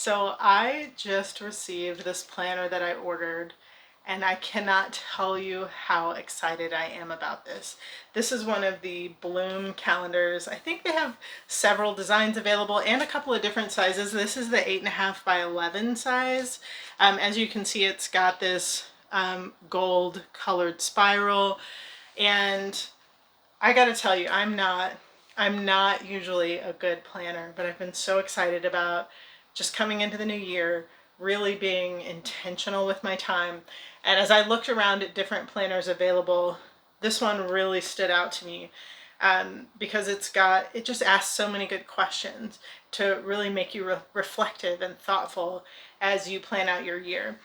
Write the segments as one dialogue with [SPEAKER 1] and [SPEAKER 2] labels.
[SPEAKER 1] So I just received this planner that I ordered, and I cannot tell you how excited I am about this. This is one of the Bloom calendars. I think they have several designs available and a couple of different sizes. This is the 8.5 by 11 size. As you can see, it's got this gold colored spiral, and I gotta tell you, I'm not usually a good planner, but I've been so excited about just coming into the new year, really being intentional with my time. And as I looked around at different planners available, this one really stood out to me, because it just asks so many good questions to really make you reflective and thoughtful as you plan out your year.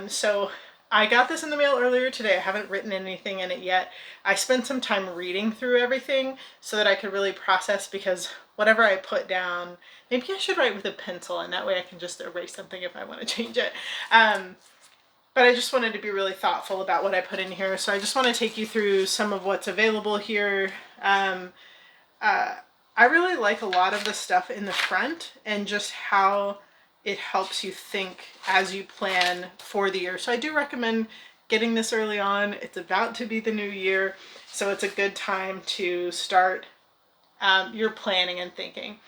[SPEAKER 1] So I got this in the mail earlier today. I haven't written anything in it yet. I spent some time reading through everything so that I could really process, because whatever I put down, maybe I should write with a pencil, and that way I can just erase something if I want to change it. But I just wanted to be really thoughtful about what I put in here. So I just want to take you through some of what's available here. I really like a lot of the stuff in the front and just how it helps you think as you plan for the year. So I do recommend getting this early on. It's about to be the new year, so it's a good time to start your planning and thinking.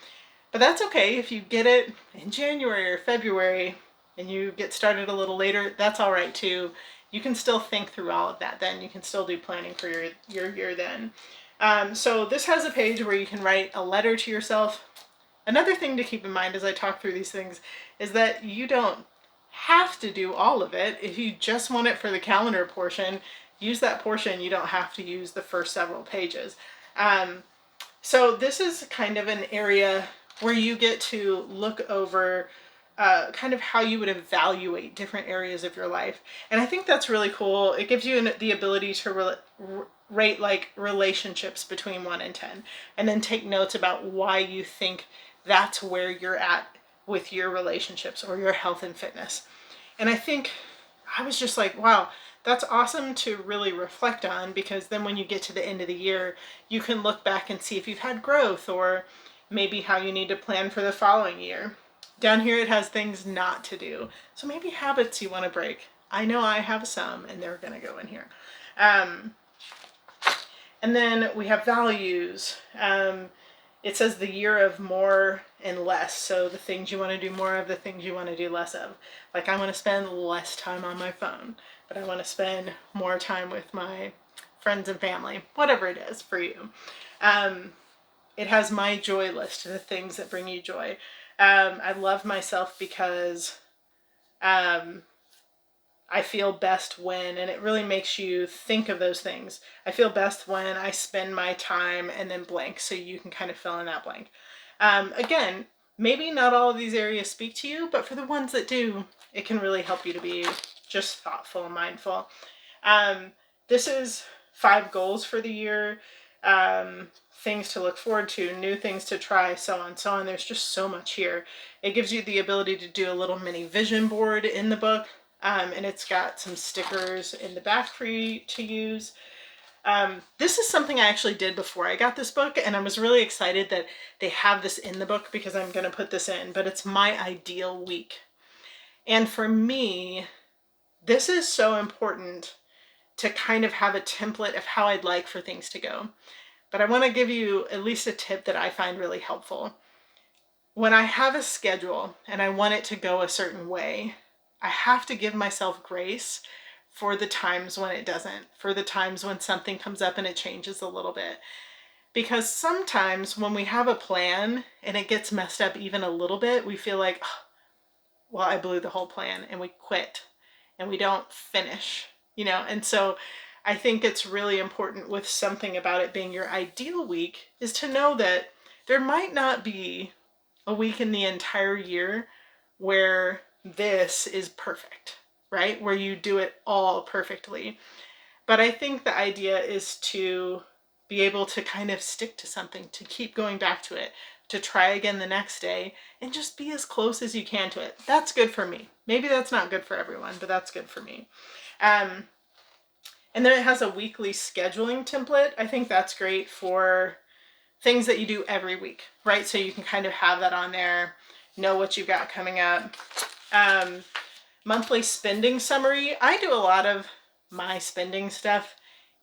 [SPEAKER 1] But that's okay if you get it in January or February and you get started a little later, that's all right too. You can still think through all of that then. You can still do planning for your year then. So this has a page where you can write a letter to yourself. Another thing to keep in mind as I talk through these things is that you don't have to do all of it. If you just want it for the calendar portion, use that portion. You don't have to use the first several pages. So this is kind of an area where you get to look over kind of how you would evaluate different areas of your life. And I think that's really cool. It gives you the ability to rate like relationships between 1 and 10, and then take notes about why you think that's where you're at with your relationships or your health and fitness. And I think I was just like, wow, that's awesome to really reflect on, because then when you get to the end of the year, you can look back and see if you've had growth, or maybe how you need to plan for the following year. Down here it has things not to do. So maybe habits you want to break. I know I have some, and they're going to go in here. And then we have values. It says the year of more and less. So the things you want to do more of, the things you want to do less of. Like, I want to spend less time on my phone, but I want to spend more time with my friends and family, whatever it is for you. It has my joy list, the things that bring you joy. I love myself because I feel best when, and it really makes you think of those things. I feel best when I spend my time and then blank, so you can kind of fill in that blank. Again, maybe not all of these areas speak to you, but for the ones that do, it can really help you to be just thoughtful and mindful. This is 5 goals for the year, things to look forward to, new things to try, so on, so on. There's just so much here. It gives you the ability to do a little mini vision board in the book. And it's got some stickers in the back for you to use. This is something I actually did before I got this book, and I was really excited that they have this in the book, because I'm going to put this in, but it's my ideal week. And for me, this is so important to kind of have a template of how I'd like for things to go. But I want to give you at least a tip that I find really helpful. When I have a schedule and I want it to go a certain way, I have to give myself grace for the times when it doesn't, for the times when something comes up and it changes a little bit. Because sometimes when we have a plan and it gets messed up even a little bit, we feel like, oh, well, I blew the whole plan, and we quit and we don't finish, And so I think it's really important with something about it being your ideal week is to know that there might not be a week in the entire year where this is perfect, right? Where you do it all perfectly. But I think the idea is to be able to kind of stick to something, to keep going back to it, to try again the next day, and just be as close as you can to it. That's good for me. Maybe that's not good for everyone, but that's good for me. And then it has a weekly scheduling template. I think that's great for things that you do every week, right? So you can kind of have that on there. know what you've got coming up. Monthly spending summary. I do a lot of my spending stuff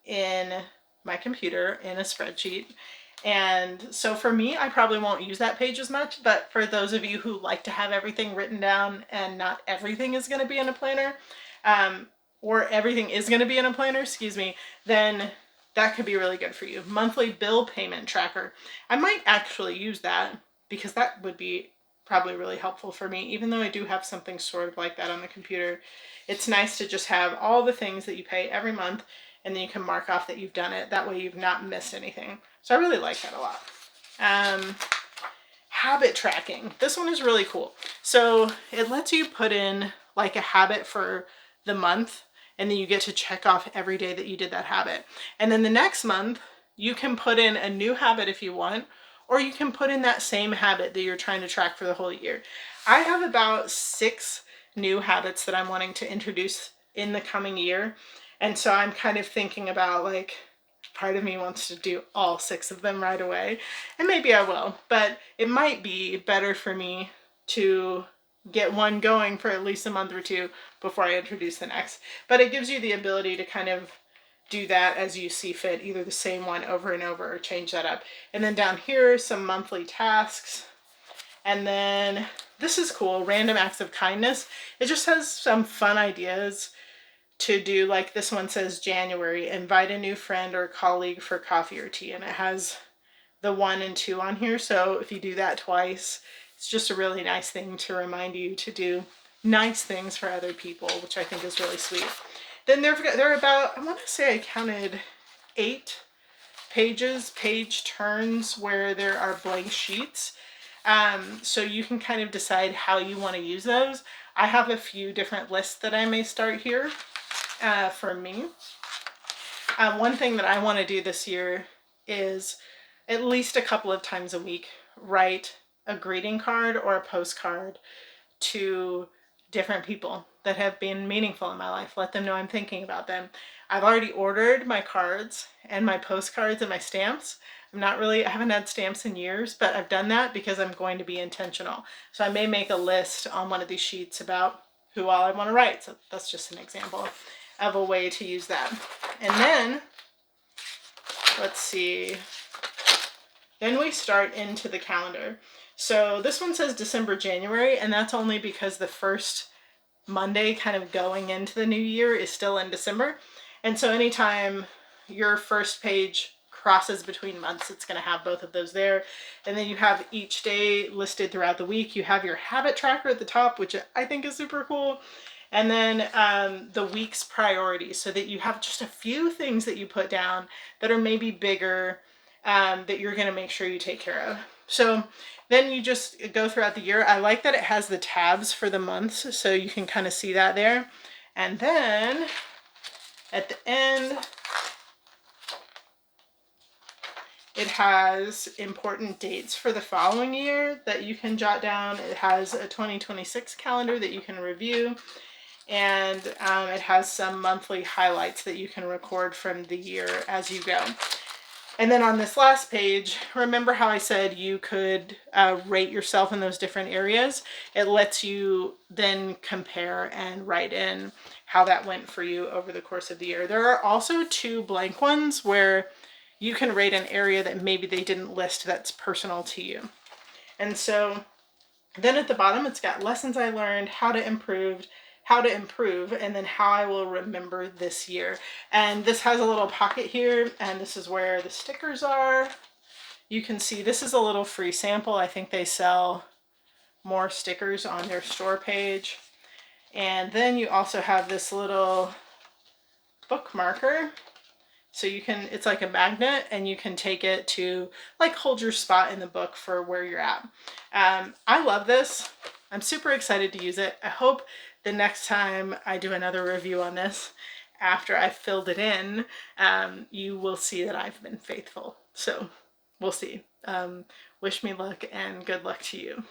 [SPEAKER 1] in my computer in a spreadsheet. And so for me, I probably won't use that page as much, but for those of you who like to have everything written down and not everything is going to be in a planner, or everything is going to be in a planner, excuse me, then that could be really good for you. Monthly bill payment tracker. I might actually use that because that would be probably really helpful for me, even though I do have something sort of like that on the computer. It's nice to just have all the things that you pay every month, and then you can mark off that you've done it. That way you've not missed anything. So I really like that a lot. Habit tracking. This one is really cool. So it lets you put in like a habit for the month, and then you get to check off every day that you did that habit. And then the next month, you can put in a new habit if you want, or you can put in that same habit that you're trying to track for the whole year. I have about 6 new habits that I'm wanting to introduce in the coming year. And so I'm kind of thinking about, like, part of me wants to do all 6 of them right away. And maybe I will, but it might be better for me to get one going for at least a month or 2 before I introduce the next. But it gives you the ability to kind of do that as you see fit, either the same one over and over or change that up. And then down here, some monthly tasks. And then this is cool, random acts of kindness. It just has some fun ideas to do. Like this one says January, invite a new friend or colleague for coffee or tea. And it has the 1 and 2 on here. So if you do that twice, it's just a really nice thing to remind you to do nice things for other people, which I think is really sweet. Then there are about, I want to say I counted 8 page turns where there are blank sheets. So you can kind of decide how you want to use those. I have a few different lists that I may start here for me. One thing that I want to do this year is at least a couple of times a week write a greeting card or a postcard to different people that have been meaningful in my life. Let them know I'm thinking about them. I've already ordered my cards and my postcards and my stamps. I haven't had stamps in years, but I've done that because I'm going to be intentional. So I may make a list on one of these sheets about who all I want to write. So that's just an example of a way to use that. And then, let's see, then we start into the calendar. So this one says December, January, and that's only because the first Monday kind of going into the new year is still in December. And so anytime your first page crosses between months, it's going to have both of those there. And then you have each day listed throughout the week. You have your habit tracker at the top, which I think is super cool. And then the week's priorities, so that you have just a few things that you put down that are maybe bigger, that you're going to make sure you take care of. So then you just go throughout the year. I like that it has the tabs for the months, so you can kind of see that there. And then at the end, it has important dates for the following year that you can jot down. It has a 2026 calendar that you can review. And it has some monthly highlights that you can record from the year as you go. And then on this last page, remember how I said you could rate yourself in those different areas? It lets you then compare and write in how that went for you over the course of the year. There are also 2 blank ones where you can rate an area that maybe they didn't list that's personal to you. And so then at the bottom, it's got lessons I learned, how to improve, and then how I will remember this year. And this has a little pocket here, and this is where the stickers are. You can see this is a little free sample. I think they sell more stickers on their store page. And then you also have this little bookmarker. So you can, it's like a magnet, and you can take it to like hold your spot in the book for where you're at. I love this. I'm super excited to use it. I hope the next time I do another review on this, after I've filled it in, you will see that I've been faithful. So we'll see. Wish me luck and good luck to you.